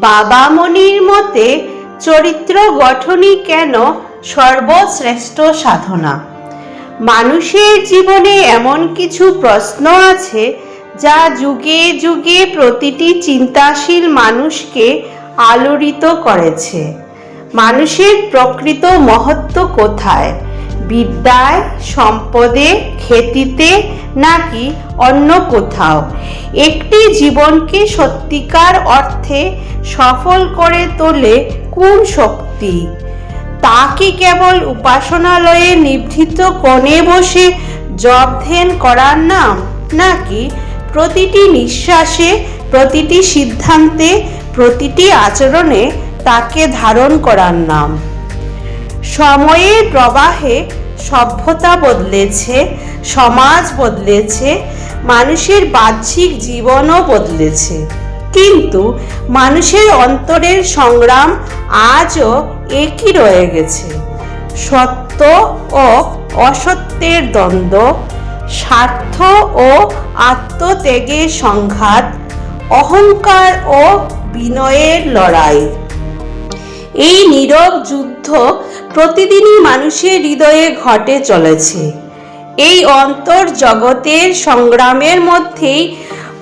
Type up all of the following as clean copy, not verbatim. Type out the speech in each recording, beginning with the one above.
বাবামণির মতে চরিত্র গঠনই কেন সর্বশ্রেষ্ঠ সাধনা। মানুষের জীবনে এমন কিছু প্রশ্ন আছে যা যুগে যুগে প্রতিটি চিন্তাশীল মানুষকে আলোড়িত করেছে। মানুষের প্রকৃত মহত্ব কোথায়? বিদ্যায়, সম্পদে, খ্যাতিতে, নাকি অন্য কোথাও? একটি জীবনকে সত্যিকার অর্থে সফল করে তোলে কোন শক্তি? তা কি কেবল উপাসনালয়ে নিভৃত কোণে বসে জপ ধ্যান করার নাম, নাকি প্রতিটি নিঃশ্বাসে, প্রতিটি সিদ্ধান্তে, প্রতিটি আচরণে তাকে ধারণ করার নাম? সময়ের প্রবাহে সভ্যতা বদলেছে, সমাজ বদলেছে, মানুষের বাহ্যিক জীবনও বদলেছে, কিন্তু মানুষের অন্তরের সংগ্রাম আজও একই রয়ে গেছে। সত্য ও অসত্যের দ্বন্দ্ব, স্বার্থ ও আত্মত্যাগের সংঘাত, অহংকার ও বিনয়ের লড়াই। এই নীরব যুদ্ধ প্রতিদিনই মানুষের হৃদয়ে ঘটে চলেছে। এই অন্তর জগতের সংগ্রামের মধ্যেই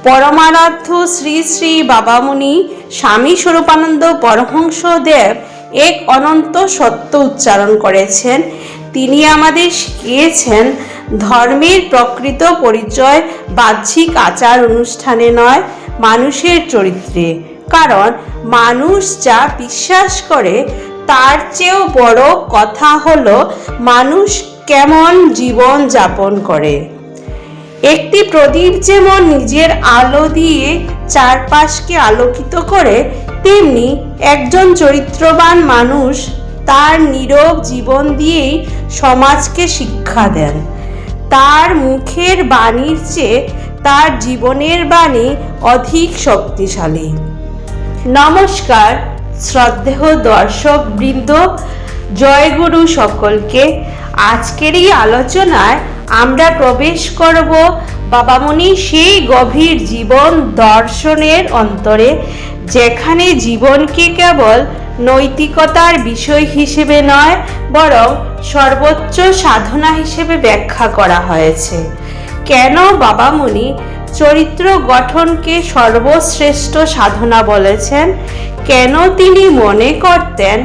পরমারাধ্য শ্রী শ্রী বাবামণি স্বামী স্বরূপানন্দ পরমহংসদেব এক অনন্ত সত্য উচ্চারণ করেছেন। তিনি আমাদের শিখিয়েছেন, ধর্মের প্রকৃত পরিচয় বাহ্যিক আচার অনুষ্ঠানে নয়, মানুষের চরিত্রে। কারণ মানুষ যা বিশ্বাস করে তার চেয়েও বড় কথা হলো মানুষ কেমন জীবন যাপন করে। একটি প্রদীপ যেমন নিজের আলো দিয়ে চারপাশকে আলোকিত করে, তেমনি একজন চরিত্রবান মানুষ তার নীরব জীবন দিয়েই সমাজকে শিক্ষা দেন। তার মুখের বাণীর চেয়ে তার জীবনের বাণী অধিক শক্তিশালী। নমস্কার শ্রদ্ধেয় দর্শক বৃন্দ, জয়গুরু সকলকে। আজকের এই আলোচনায় আমরা প্রবেশ করব বাবামণির সেই গভীর জীবন দর্শনের অন্তরে, যেখানে জীবনকে কেবল নৈতিকতার বিষয় হিসেবে নয়, বরং সর্বোচ্চ সাধনা হিসেবে ব্যাখ্যা করা হয়েছে। কেন বাবামণি চরিত্র গঠনকে সর্বশ্রেষ্ঠ সাধনা বলেছেন? কেন তিনি মনে করতেন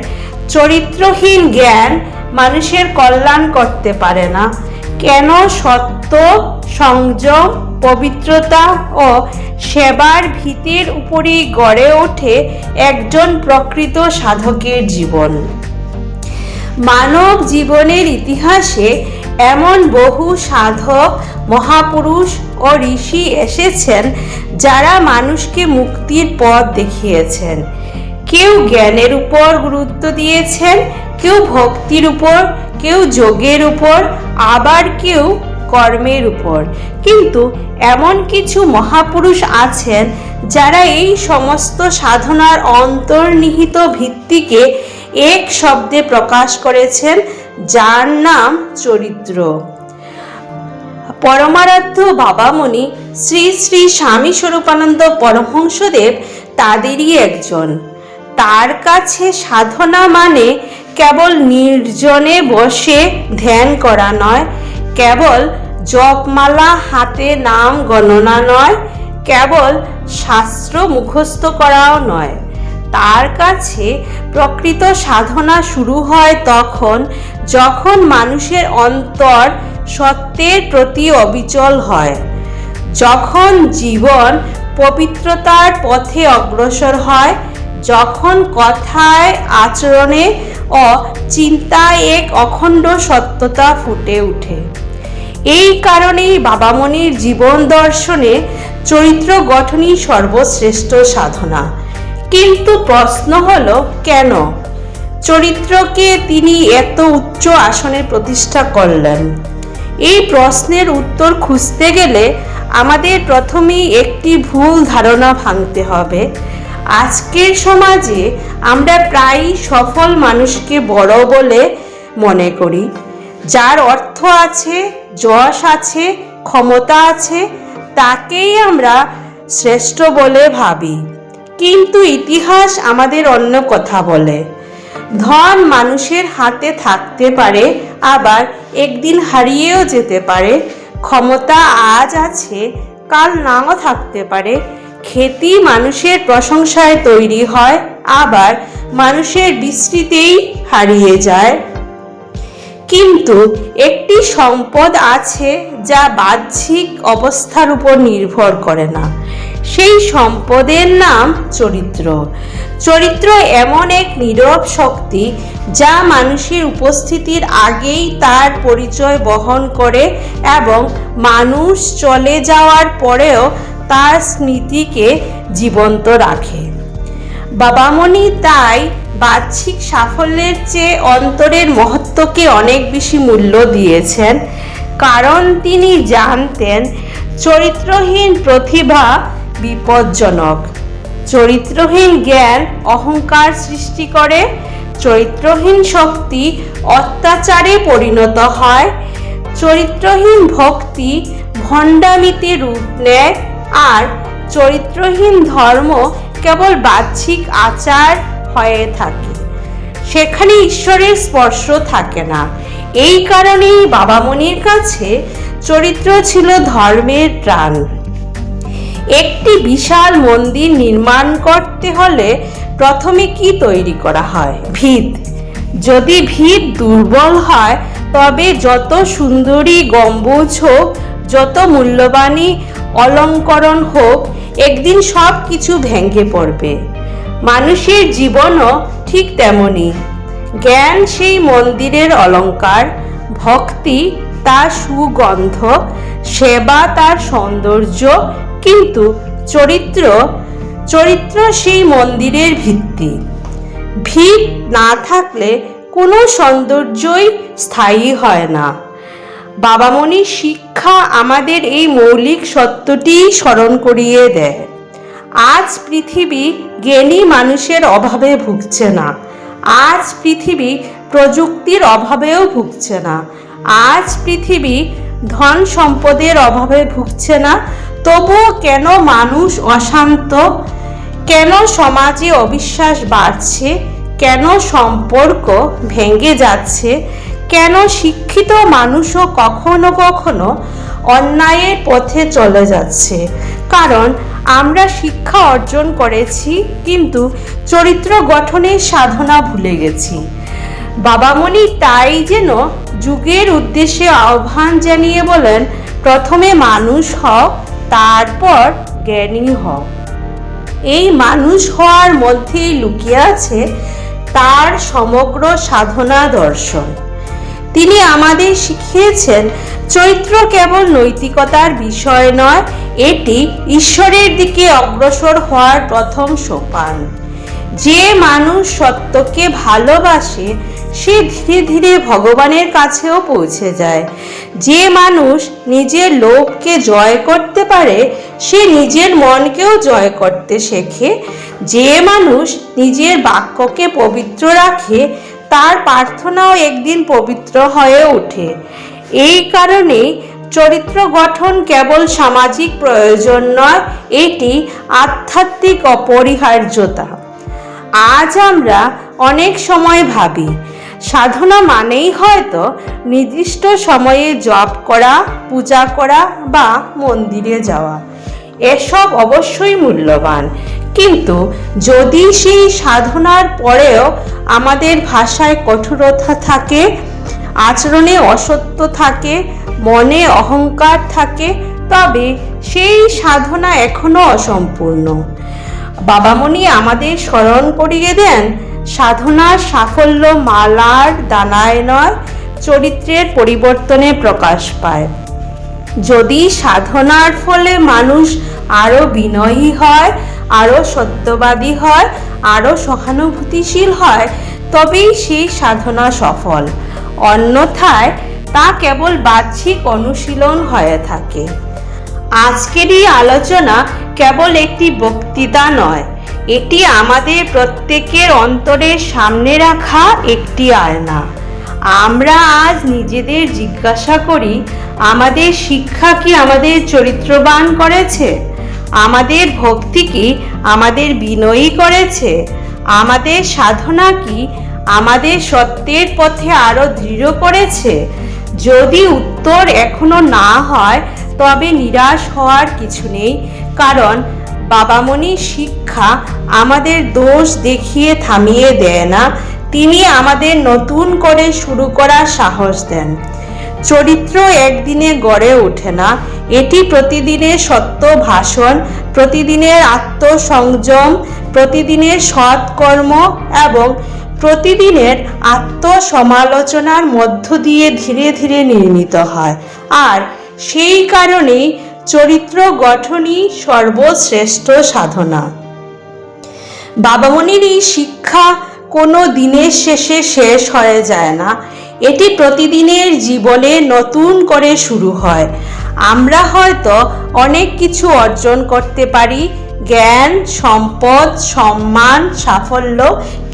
চরিত্রহীন জ্ঞান মানুষের কল্যাণ করতে পারে না? কেন সত্য, সংযম, পবিত্রতা ও সেবার ভিতের উপরই গড়ে ওঠে একজন প্রকৃত সাধকের জীবন? মানব জীবনের ইতিহাসে এমন বহু সাধক, মহাপুরুষ ও ঋষি এসেছেন যারা মানুষকে মুক্তির পথ দেখিয়েছেন। কেউ জ্ঞানের উপর গুরুত্ব দিয়েছেন, কেউ ভক্তির উপর, কেউ যোগের উপর, আবার কেউ কর্মের উপর। কিন্তু এমন কিছু মহাপুরুষ আছেন যারা এই সমস্ত সাধনার অন্তর্নিহিত ভিত্তিকে এক শব্দে প্রকাশ করেছেন, যার নাম চরিত্র। পরমারাধ্য বাবামণি শ্রী শ্রী স্বামী স্বরূপানন্দ পরমহংসদেব তাদেরই একজন। তার কাছে সাধনা মানে কেবল নির্জনে বসে ধ্যান করা নয়, কেবল জপমালা হাতে নাম গণনা নয়, কেবল শাস্ত্র মুখস্থ করাও নয়। তার কাছে প্রকৃত সাধনা শুরু হয় তখন যখন মানুষের অন্তর সত্যের প্রতি অবিচল হয়, যখন জীবন পবিত্রতার পথে অগ্রসর হয়, যখন কথায়, আচরণে ও চিন্তায় এক অখণ্ড সত্যতা ফুটে ওঠে। এই কারণেই বাবামণির জীবন দর্শনে চরিত্র গঠনই সর্বশ্রেষ্ঠ সাধনা। কিন্তু প্রশ্ন হলো, কেন চরিত্রকে তিনি এত উচ্চ আসনে প্রতিষ্ঠা করলেন? এই প্রশ্নের উত্তর খুঁজতে গেলে আমাদের প্রথমেই একটি ভুল ধারণা ভাঙতে হবে। আজকের সমাজে আমরা প্রায়ই সফল মানুষকে বড় বলে মনে করি। যার অর্থ আছে, যশ আছে, ক্ষমতা আছে, তাকেই আমরা শ্রেষ্ঠ বলে ভাবি। কিন্তু ইতিহাস আমাদের অন্য কথা বলে। ধন মানুষের হাতে থাকতে পারে, আবার একদিন হারিয়েও যেতে পারে। ক্ষমতা আজ আছে, কাল নাও থাকতে পারে। খ্যাতি মানুষের প্রশংসায় তৈরি হয়, আবার মানুষের বিস্মৃতিতেই হারিয়ে যায়। কিন্তু একটি সম্পদ আছে যা বাহ্যিক অবস্থার উপর নির্ভর করে না। সেই সম্পদের নাম চরিত্র। চরিত্র এমন এক নীরব শক্তি যা মানুষের উপস্থিতির আগেই তার পরিচয় বহন করে এবং মানুষ চলে যাওয়ার পরেও তার স্মৃতিকে জীবন্ত রাখে। বাবামণি তাই বাহ্যিক সাফল্যের চেয়ে অন্তরের মহত্বকে অনেক বেশি মূল্য দিয়েছেন, কারণ তিনি জানতেন চরিত্রহীন প্রতিভা বিপজ্জনক। চরিত্রহীন জ্ঞান অহংকার সৃষ্টি করে, চরিত্রহীন শক্তি অত্যাচারে পরিণত হয়, চরিত্রহীন ভক্তি ভণ্ডামিতে রূপ নেয়, আর চরিত্রহীন ধর্ম কেবল বাহ্যিক আচার হয়ে থাকে। সেখানে ঈশ্বরের স্পর্শ থাকে না। এই কারণেই বাবামণির কাছে চরিত্র ছিল ধর্মের প্রাণ। একটি বিশাল মন্দির নির্মাণ করতে হলে প্রথমে কি তৈরি করা হয়? ভিত। যদি ভিত দুর্বল হয় তবে যত সুন্দরী গম্বুজ হোক, যত মূল্যবানই অলঙ্করণ হোক, একদিন সব কিছু ভেঙে পড়বে। মানুষের জীবনও ঠিক তেমনই। জ্ঞান সেই মন্দিরের অলঙ্কার, ভক্তি তার সুগন্ধ, সেবা তার সৌন্দর্য, কিন্তু চরিত্র সেই মন্দিরের ভিত্তি। ভিত না থাকলে কোনো সৌন্দর্যই স্থায়ী হয় না। বাবামণির শিক্ষা আমাদের এই মৌলিক সত্যটি স্মরণ করিয়ে দেয়। আজ পৃথিবী জ্ঞানী মানুষের অভাবে ভুগছে না। আজ পৃথিবী প্রযুক্তির অভাবেও ভুগছে না। আজ পৃথিবী ধন সম্পদের অভাবে ভুগছে না। তবুও কেন মানুষ অশান্ত? কেন সমাজে অবিশ্বাস বাড়ছে? কেন সম্পর্ক ভেঙে যাচ্ছে? কেন শিক্ষিত মানুষও কখনো কখনো অন্যায়ের পথে চলে যাচ্ছে? কারণ আমরা শিক্ষা অর্জন করেছি, কিন্তু চরিত্র গঠনের সাধনা ভুলে গেছি। বাবামণি তাই যেন যুগের উদ্দেশ্যে আহ্বান জানিয়ে বলেন, প্রথমে মানুষ হও, তারপর জ্ঞানী হও। এই মানুষ হওয়ার মধ্যেই লুকিয়ে আছে তার সমগ্র সাধনা দর্শন। তিনি আমাদের শিখিয়েছেন চরিত্র কেবল নৈতিকতার বিষয় নয়, এটি ঈশ্বরের দিকে অগ্রসর হওয়ার প্রথম সোপান। যে মানুষ সত্যকে ভালোবাসে সে ধীরে ধীরে ভগবানের কাছেও পৌঁছে যায়। যে মানুষ নিজের লোভকে জয় করতে পারে সে নিজের মনকেও জয় করতে শেখে। যে মানুষ নিজের বাক্যকে পবিত্র রাখে তার প্রার্থনাও একদিন পবিত্র হয়ে ওঠে। এই কারণেই চরিত্র গঠন কেবল সামাজিক প্রয়োজন নয়, এটি আধ্যাত্মিক অপরিহার্যতা। আজ আমরা অনেক সময় ভাবি সাধনা মানেই হয়তো নির্দিষ্ট সময়ে জপ করা, পূজা করা বা মন্দিরে যাওয়া। এসব অবশ্যই মূল্যবান, কিন্তু যদি সেই সাধনার পরেও আমাদের ভাষায় কঠোরতা থাকে, আচরণে অসত্য থাকে, মনে অহংকার থাকে, তবে সেই সাধনা এখনো অসম্পূর্ণ। বাবামণি আমাদের স্মরণ করিয়ে দেন, সাধনার সাফল্য মালার দানায় নয়, চরিত্রের পরিবর্তনে প্রকাশ পায়। যদি সাধনার ফলে মানুষ আরো বিনয়ী হয়, আরো সত্যবাদী হয়, আরো সহানুভূতিশীল হয়, তবেই সেই সাধনা সফল। অন্যথায় তা কেবল বাহ্যিক অনুশীলন হয়ে থাকে। আজকের এই আলোচনা কেবল একটি বক্তৃতা নয়, এটি আমাদের প্রত্যেকের অন্তরের সামনে রাখা একটি আয়না। আমরা আজ নিজেদের জিজ্ঞাসা করি, আমাদের শিক্ষা কি আমাদের চরিত্রবান করেছে? আমাদের ভক্তি কি আমাদের বিনয়ী করেছে? আমাদের সাধনা কি আমাদের সত্যের পথে আরো দৃঢ় করেছে? যদি উত্তর এখনো না হয় তবে নিরাশ হওয়ার কিছু নেই, কারণ বাবামণির শিক্ষা আমাদের দোষ দেখিয়ে থামিয়ে দেয় না, তিনি আমাদের নতুন করে শুরু করার সাহস দেন। চরিত্র একদিনে গড়ে ওঠে না, এটি প্রতিদিনের সত্য ভাষণ, প্রতিদিনের আত্মসংযম, প্রতিদিনের সৎকর্ম এবং প্রতিদিনের আত্মসমালোচনার মধ্য দিয়ে ধীরে ধীরে নির্মিত হয়। আর সেই কারণেই চরিত্র গঠনই সর্বশ্রেষ্ঠ সাধনা। বাবামণির এই শিক্ষা কোনো দিনের শেষে শেষ হয়ে যায় না, এটি প্রতিদিনের জীবনে নতুন করে শুরু হয়। আমরা হয়তো অনেক কিছু অর্জন করতে পারি, জ্ঞান, সম্পদ, সম্মান, সাফল্য,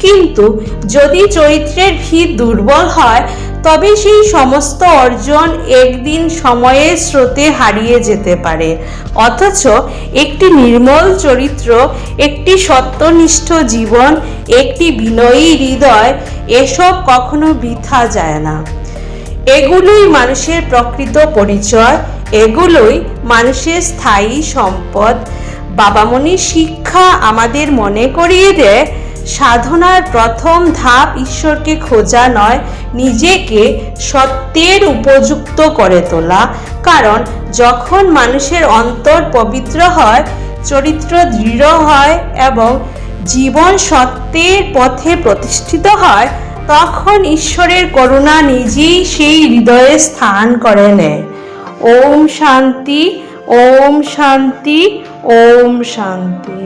কিন্তু যদি চরিত্রের ভিত দুর্বল হয় তবে সেই সমস্ত অর্জন একদিন সময়ের স্রোতে হারিয়ে যেতে পারে। অথচ একটি নির্মল চরিত্র, একটি সত্যনিষ্ঠ জীবন, একটি বিনয়ী হৃদয়, এসব কখনো বৃথা যায় না। এগুলোই মানুষের প্রকৃত পরিচয়, এগুলোই মানুষের স্থায়ী সম্পদ। বাবামণির শিক্ষা আমাদের মনে করিয়ে দেয়, সাধনার প্রথম ধাপ ঈশ্বরকে খোঁজা নয়, নিজেকে সত্যের উপযুক্ত করে তোলা। কারণ যখন মানুষের অন্তর পবিত্র হয়, চরিত্র দৃঢ় হয় এবং জীবন সত্যের পথে প্রতিষ্ঠিত হয়, তখন ঈশ্বরের করুণা নিজেই সেই হৃদয়ে স্থান করে নেয়। ওম শান্তি, ওম শান্তি, ওম শান্তি।